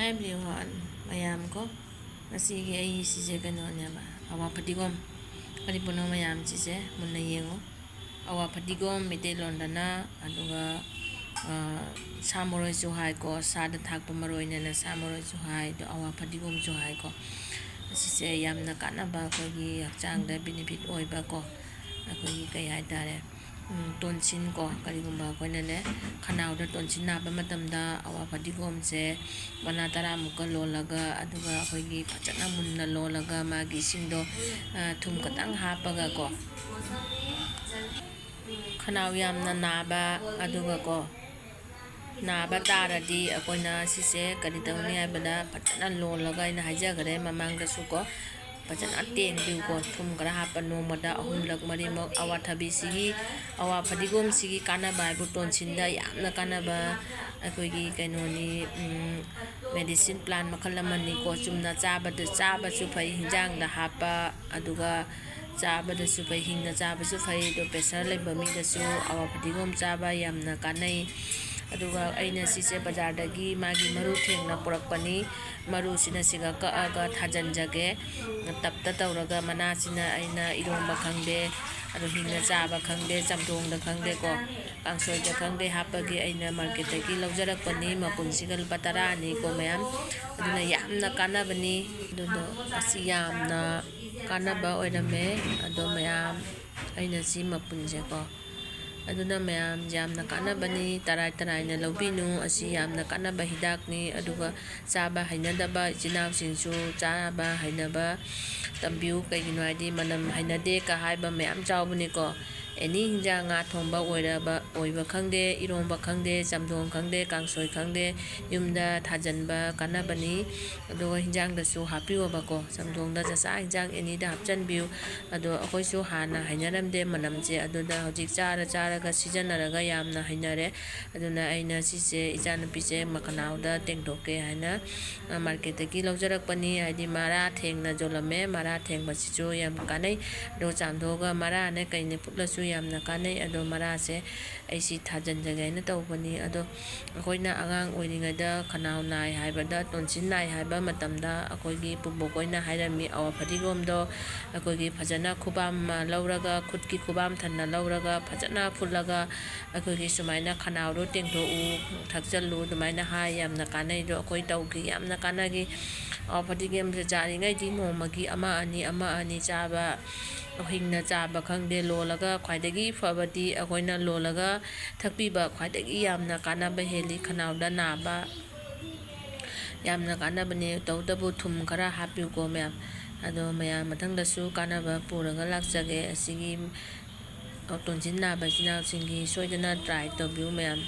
Hi everyone, mayam ko. Masigi ay sise kanoneba. Owaphadigom. Kalipuno mayam sise muna yengo. Owaphadigom mite londana aduga samoroi suhai ko sada thakpa maroi na samoroi suhai do Owaphadigom suhai ko. Sise yamna kanaba ko gi hakchang da benefit oiba ko. Ako gi kay haitare. Tonsin ko karigumba ko na ne kanao da tonsin na ba matamda Owaphadigom se mana tara muka lolaga aduga akoigi phajana munna lolaga magi singdo thum katang hapaga ko kanao yamna naba aduga ko naba taradi akoina sise kari tawni haibada phajana lolaga ina haijagare mamangda su ko phajana tengbiu ko thum kara hapa nomada ahumlak marimok awathabi sigi Owaphadigom sigi kanaba ibu tonsinda yamna kanaba akoigi kainoni medicine plan makal amani ko chumna chabada chabasu phai hinjang da hapa aduga chabada su phai hingna chabasu phai do pressure leba mi da su Owaphadigom chaba yamna kanai aduga aina sise bazar dagi magi maru thengna purakpani maru sina siga kaaga thajanjage tapta tawraga mana sina aina iromba khangde adu hingna chaba khangde chamdong da khangde ko kangsoi da khangde hapagi aina market dagi lawjarakpani mapunsiga lupa 10 ni ko mayam aduna yamna kanabani adudo asi yamna kanaba oirame ado mayam aina si mapunje ko aduna mayam yamna kanabani tarai tarai na lawbinu asi yamna kanaba hidak ni aduga chaba hainadaba jinau singsu chaba hainaba tambiu kaigino haidi manam hainade ka haiba mayam chawbani ko any hinjang nga thomba oiba khangde iromba khangde chamdong khangde kangsoi khangde yumda thajanba kanabani aduga hinjang da su hapiwa ko chamdong da jasa hinjang any da hapchanbiu ado akoi su hana hainaramde manamje aduda hojik charaga sijanaraga yamna hainare aduna aina sise ijanupise makanau da tengdoke haina market dagi lawjarakpani haidi mara thengna jolame mara thengba sichu yam kanai do chamdoga mara ne kaine putlasu yamna kanai ado mara se aisi thajanjage na tawbani ado akoina angang oiringada khanau nai haibada tonsin nai haiba matamda akoigi pubokoina hairami Owaphadigom do akoigi phajana khubam lawraga khutki khubam thanna lawraga phajana phulaga akoigi sumaina khanau ro tengdo u thakjallu dumaina ha yamna kanai do akoi tawgi yamna kanagi Owaphadigom se jaringai di nomagi ama ani chaba hingna chaba khangde lolaga khwaidagi fabadi akoina lolaga thakpiba khwaidagi yamna kanaba heli khanau da naba yamna kanabane tawdabu thum khara hapiu ko mayam ado mayam mathangda su kanaba puraga lakjage asigi tonsin naba sinau singi soidana try to view mayam